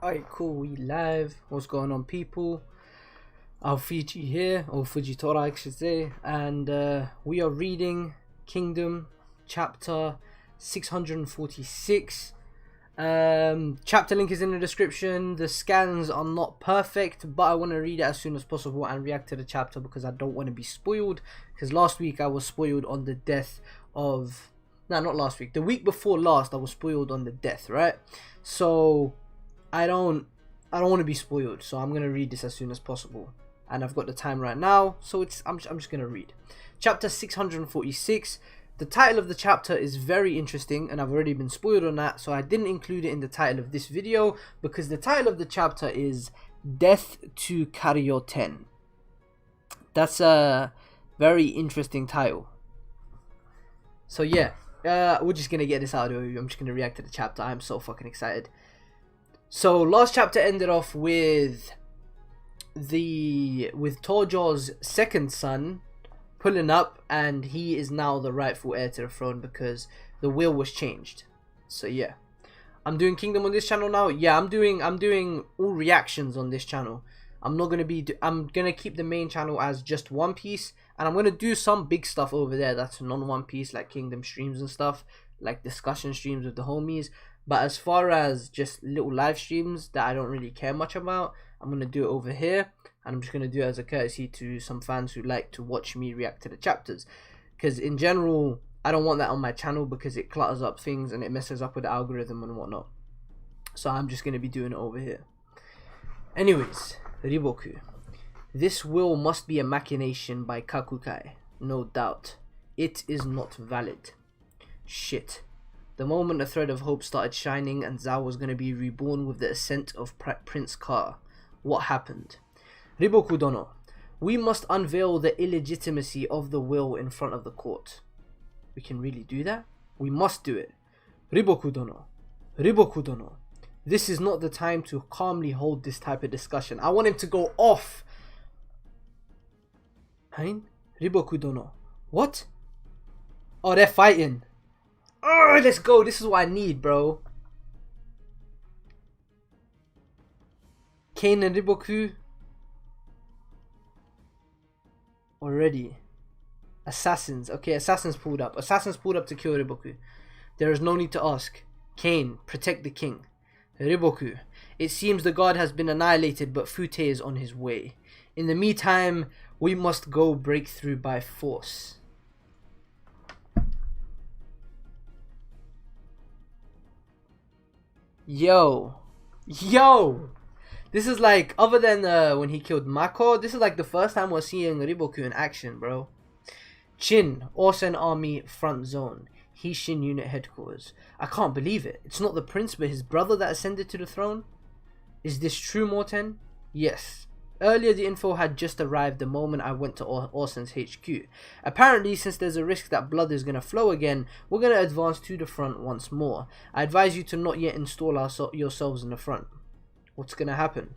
Alright, cool, we live. What's going on, people? Al Fiji here, or Fujitora, I should say, and we are reading Kingdom chapter 646. Chapter link is in the description. The scans are not perfect, but I want to read it as soon as possible and react to the chapter because I don't want to be spoiled. Because last week I was spoiled on the death of. No, not last week. The week before last, I was spoiled on the death, right? So I don't want to be spoiled, so I'm gonna read this as soon as possible, and I've got the time right now, so I'm just gonna read chapter 646. The title of the chapter is very interesting, and I've already been spoiled on that, so I didn't include it in the title of this video because the title of the chapter is Death to Karyoten. That's a very interesting title. So yeah, we're just gonna get this out of the way. I'm just gonna react to the chapter. I'm so fucking excited. So last chapter ended off with Torjor's second son pulling up, and he is now the rightful heir to the throne because the will was changed. So yeah, I'm doing Kingdom on this channel now. Yeah, I'm doing all reactions on this channel. I'm gonna keep the main channel as just One Piece, and I'm gonna do some big stuff over there that's non One Piece, like Kingdom streams and stuff, like discussion streams with the homies. But as far as just little live streams that I don't really care much about, I'm going to do it over here. And I'm just going to do it as a courtesy to some fans who like to watch me react to the chapters. Because in general, I don't want that on my channel because it clutters up things and it messes up with the algorithm and whatnot. So I'm just going to be doing it over here. Anyways, Riboku. This will must be a machination by Kakukai. No doubt. It is not valid. Shit. The moment a thread of hope started shining and Zhao was going to be reborn with the ascent of Prince Ka, what happened? Riboku Dono, we must unveil the illegitimacy of the will in front of the court. We can really do that? We must do it. Riboku Dono, this is not the time to calmly hold this type of discussion. I want him to go off. Hein? Riboku Dono, what? Oh, they're fighting. Oh, let's go. This is what I need, bro. Kane and Riboku. Already. Assassins. Okay, assassins pulled up. Assassins pulled up to kill Riboku. There is no need to ask. Kane, protect the king. Riboku. It seems the god has been annihilated, but Fute is on his way. In the meantime, we must go break through by force. Yo, this is like, other than when he killed Mako, this is like the first time we're seeing Riboku in action, bro. Chin, Orsen Army front zone, Hishin unit headquarters. I can't believe it. It's not the prince but his brother that ascended to the throne. Is this true, Morten? Yes. Earlier the info had just arrived the moment I went to Orsen's HQ. Apparently, since there's a risk that blood is going to flow again, we're going to advance to the front once more. I advise you to not yet install yourselves in the front. What's going to happen?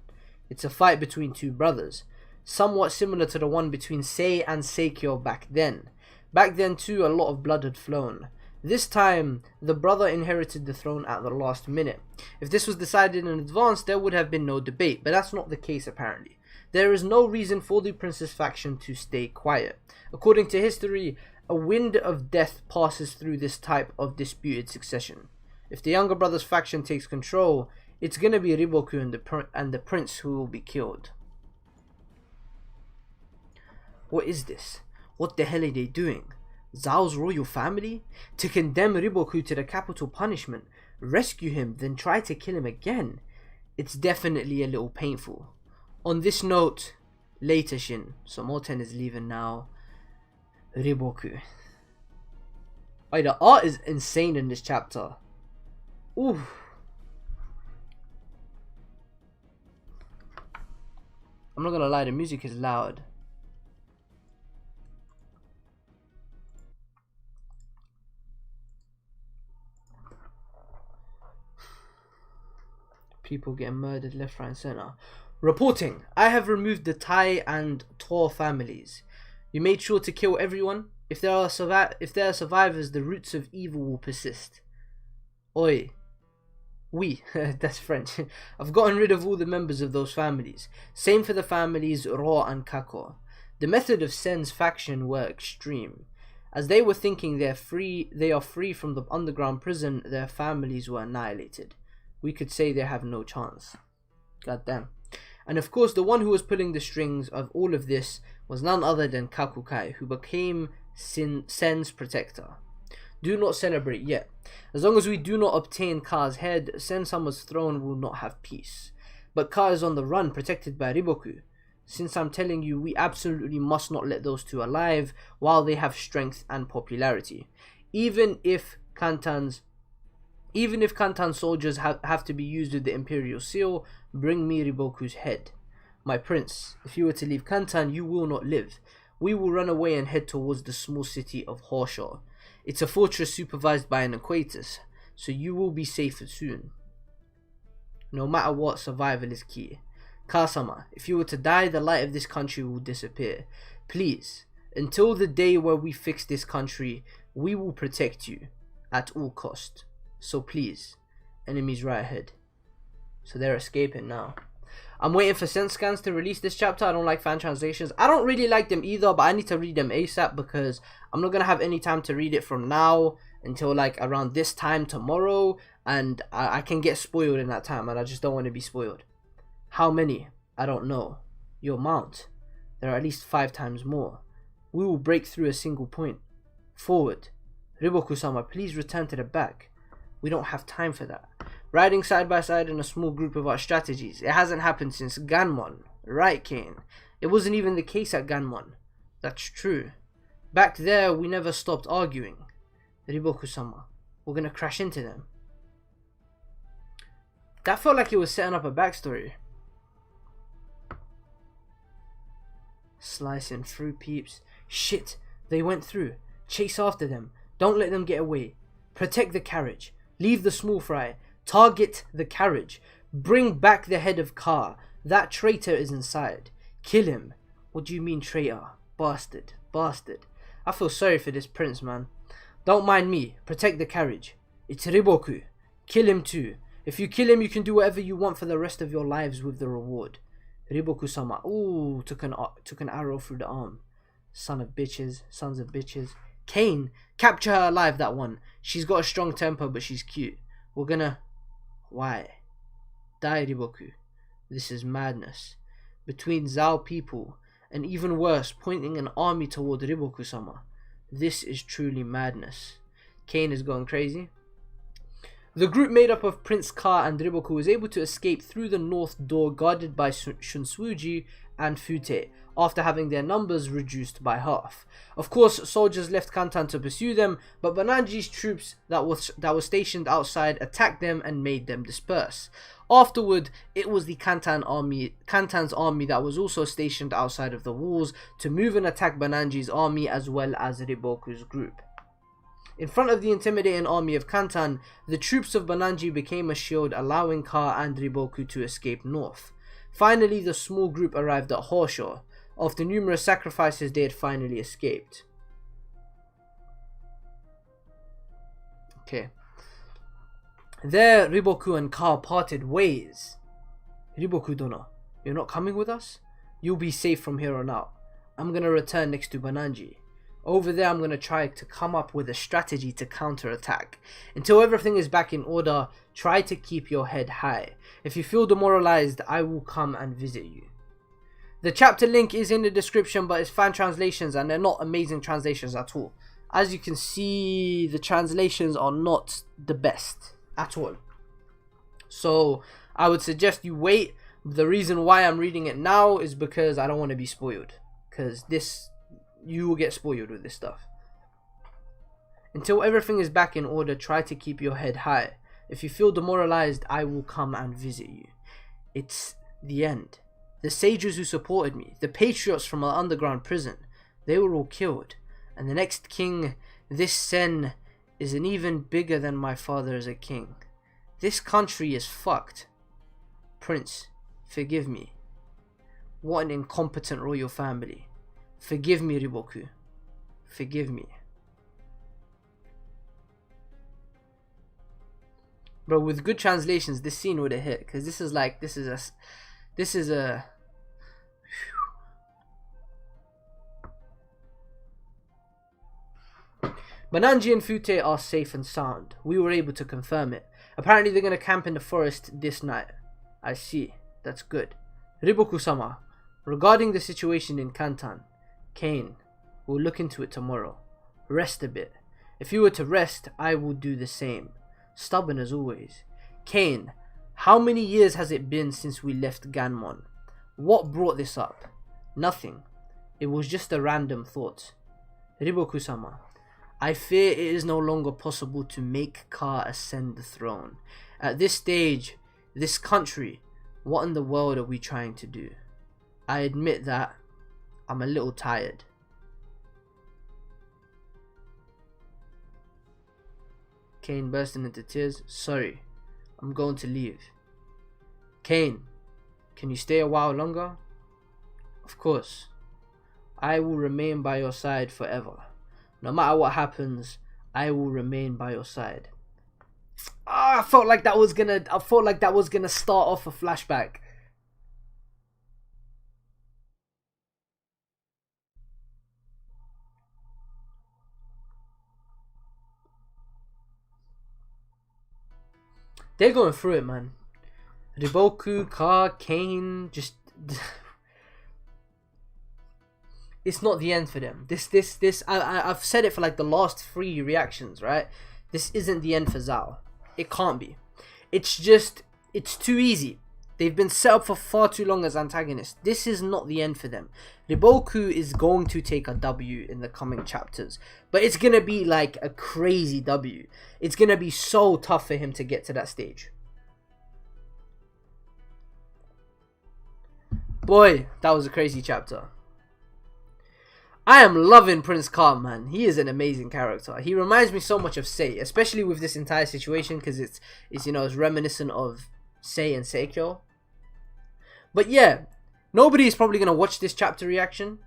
It's a fight between two brothers, somewhat similar to the one between Sei and Seikyo back then. Back then too, a lot of blood had flown. This time, the brother inherited the throne at the last minute. If this was decided in advance, there would have been no debate, but that's not the case apparently. There is no reason for the Prince's faction to stay quiet. According to history, a wind of death passes through this type of disputed succession. If the younger brother's faction takes control, it's gonna be Riboku and the Prince who will be killed. What is this? What the hell are they doing? Zhao's royal family? To condemn Riboku to the capital punishment, rescue him, then try to kill him again? It's definitely a little painful. On this note, later Shin. So Morten is leaving now. Riboku. Oh, the art is insane in this chapter. Ooh. I'm not gonna lie, the music is loud. People getting murdered left, right, and center. Reporting. I have removed the Tai and Tor families. You made sure to kill everyone. If there are survivors, the roots of evil will persist. Oi. We, that's French. I've gotten rid of all the members of those families. Same for the families Ro and Kako. The method of Sen's faction were extreme. As they were thinking they are free from the underground prison, their families were annihilated. We could say they have no chance. God damn. And of course, the one who was pulling the strings of all of this was none other than Kakukai, who became Sen's protector. Do not celebrate yet. As long as we do not obtain Ka's head, Sen-sama's throne will not have peace. But Ka is on the run, protected by Riboku. Since I'm telling you, we absolutely must not let those two alive while they have strength and popularity. Even if Kantan's soldiers have to be used with the Imperial Seal, bring me Riboku's head. My prince, if you were to leave Kantan, you will not live. We will run away and head towards the small city of Horshaw. It's a fortress supervised by an equatus, so you will be safe soon. No matter what, survival is key. Kasama, if you were to die, the light of this country will disappear. Please, until the day where we fix this country, we will protect you at all cost. So please, enemies right ahead. So they're escaping now. I'm waiting for SenScans to release this chapter. I don't like fan translations. I don't really like them either, but I need to read them ASAP because I'm not going to have any time to read it from now until like around this time tomorrow. And I can get spoiled in that time and I just don't want to be spoiled. How many? I don't know. Your mount. There are at least 5 times more. We will break through a single point. Forward. Riboku-sama, please return to the back. We don't have time for that. Riding side by side in a small group of our strategies. It hasn't happened since Ganmon. Right, Kane? It wasn't even the case at Ganmon. That's true. Back there, we never stopped arguing. Riboku-sama, we're gonna crash into them. That felt like it was setting up a backstory. Slicing through, peeps. Shit, they went through. Chase after them. Don't let them get away. Protect the carriage. Leave the small fry. Target the carriage. Bring back the head of Ka. That traitor is inside. Kill him. What do you mean traitor? Bastard. Bastard. I feel sorry for this prince, man. Don't mind me. Protect the carriage. It's Riboku. Kill him too. If you kill him, you can do whatever you want for the rest of your lives with the reward. Riboku-sama. Ooh, took an arrow through the arm. Sons of bitches. Kane, capture her alive, that one. She's got a strong temper, but she's cute. We're gonna... Why? Die, Riboku. This is madness. Between Zhao people, and even worse, pointing an army toward Riboku-sama. This is truly madness. Kane is going crazy. The group made up of Prince Ka and Riboku was able to escape through the north door guarded by Shunsuji and Fute, after having their numbers reduced by half. Of course, soldiers left Kantan to pursue them, but Bananji's troops that were stationed outside attacked them and made them disperse. Afterward, it was the Kantan's army that was also stationed outside of the walls to move and attack Bananji's army as well as Riboku's group. In front of the intimidating army of Kantan, the troops of Bananji became a shield, allowing Ka and Riboku to escape north. Finally, the small group arrived at Horshaw. After numerous sacrifices, they had finally escaped. Okay. There, Riboku and Ka parted ways. Riboku-dono, you're not coming with us? You'll be safe from here on out. I'm gonna return next to Bananji. Over there, I'm going to try to come up with a strategy to counterattack. Until everything is back in order, try to keep your head high. If you feel demoralized, I will come and visit you. The chapter link is in the description, but it's fan translations and they're not amazing translations at all. As you can see, the translations are not the best at all. So I would suggest you wait. The reason why I'm reading it now is because I don't want to be spoiled. Because you will get spoiled with this stuff. Until everything is back in order, try to keep your head high. If you feel demoralized, I will come and visit you. It's the end. The sages who supported me, the patriots from our underground prison, they were all killed. And the next king, this Sen, isn't even bigger than my father as a king. This country is fucked. Prince, forgive me. What an incompetent royal family. Forgive me, Riboku. Forgive me. Bro, with good translations, this scene would have hit. Because this is a... Bananji and Fute are safe and sound. We were able to confirm it. Apparently they're going to camp in the forest this night. I see. That's good. Riboku-sama, regarding the situation in Kantan, Kane, we'll look into it tomorrow. Rest a bit. If you were to rest, I will do the same. Stubborn as always. Kane, how many years has it been since we left Ganmon? What brought this up? Nothing. It was just a random thought. Riboku-sama, I fear it is no longer possible to make Ka ascend the throne. At this stage, this country, what in the world are we trying to do? I admit that I'm a little tired. Kane bursting into tears. Sorry, I'm going to leave. Kane, can you stay a while longer? Of course. I will remain by your side forever. No matter what happens, I will remain by your side. I felt like that was gonna start off a flashback. They're going through it, man. Riboku, Ka, Kane, just it's not the end for them. I've said it for like the last 3 reactions, right? This isn't the end for Zhao. It can't be. It's too easy. They've been set up for far too long as antagonists. This is not the end for them. Riboku is going to take a W in the coming chapters. But it's going to be like a crazy W. It's going to be so tough for him to get to that stage. Boy, that was a crazy chapter. I am loving Prince Ka, man. He is an amazing character. He reminds me so much of Sei, especially with this entire situation, because it's reminiscent of Sei and Seikyo. But yeah, nobody is probably gonna watch this chapter reaction.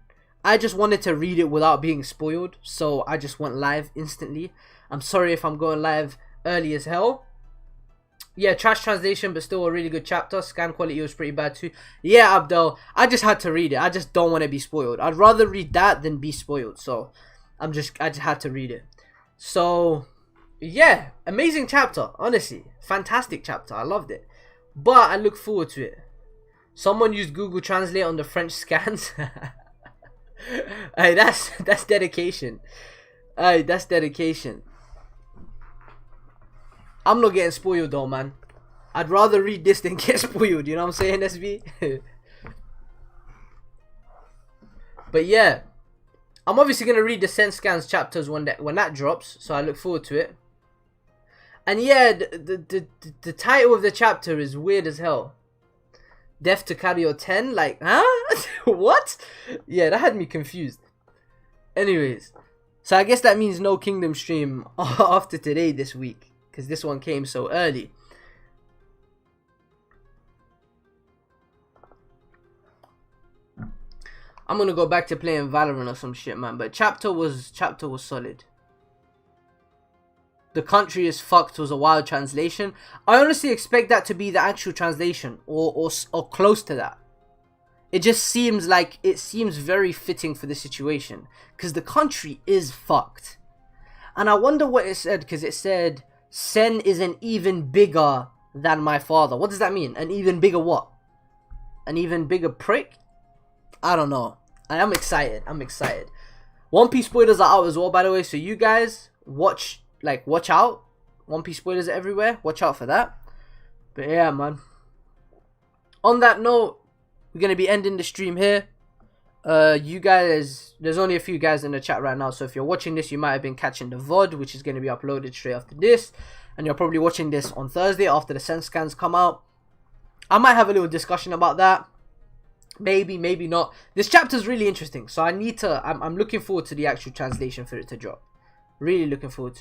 I just wanted to read it without being spoiled, so I just went live instantly. I'm sorry if I'm going live early as hell. Yeah, trash translation, but still a really good chapter. Scan quality was pretty bad too. Yeah, Abdel, I just had to read it. I just don't want to be spoiled. I'd rather read that than be spoiled. So, I just had to read it. So, yeah, amazing chapter. Honestly, fantastic chapter. I loved it. But I look forward to it. Someone used Google Translate on the French scans. Hey, that's dedication. Hey, that's dedication. I'm not getting spoiled though, man. I'd rather read this than get spoiled, you know what I'm saying, SB? But yeah, I'm obviously going to read the Sense Scans chapters when that drops, so I look forward to it. And yeah, the title of the chapter is weird as hell. Death to Kario 10? Like, huh? What? Yeah, that had me confused. Anyways, so I guess that means no Kingdom stream after today this week, because this one came so early. I'm gonna go back to playing Valorant or some shit, man. But chapter was solid. The country is fucked was a wild translation. I honestly expect that to be the actual translation, or close to that. It just seems like very fitting for the situation, because the country is fucked. And I wonder what it said, because it said Sen is an even bigger than my father. What does that mean? An even bigger what? An even bigger prick? I don't know. I am excited. I'm excited. One Piece spoilers are out as well, by the way. So you guys watch out. One Piece spoilers are everywhere. Watch out for that. But yeah, man. On that note, we're gonna be ending the stream here. You guys, there's only a few guys in the chat right now, so if you're watching this, you might have been catching the VOD, which is going to be uploaded straight after this, and you're probably watching this on Thursday after the Sense Scans come out. I might have a little discussion about that. Maybe, maybe not. This chapter is really interesting, so I'm looking forward to the actual translation for it to drop. Really looking forward to it.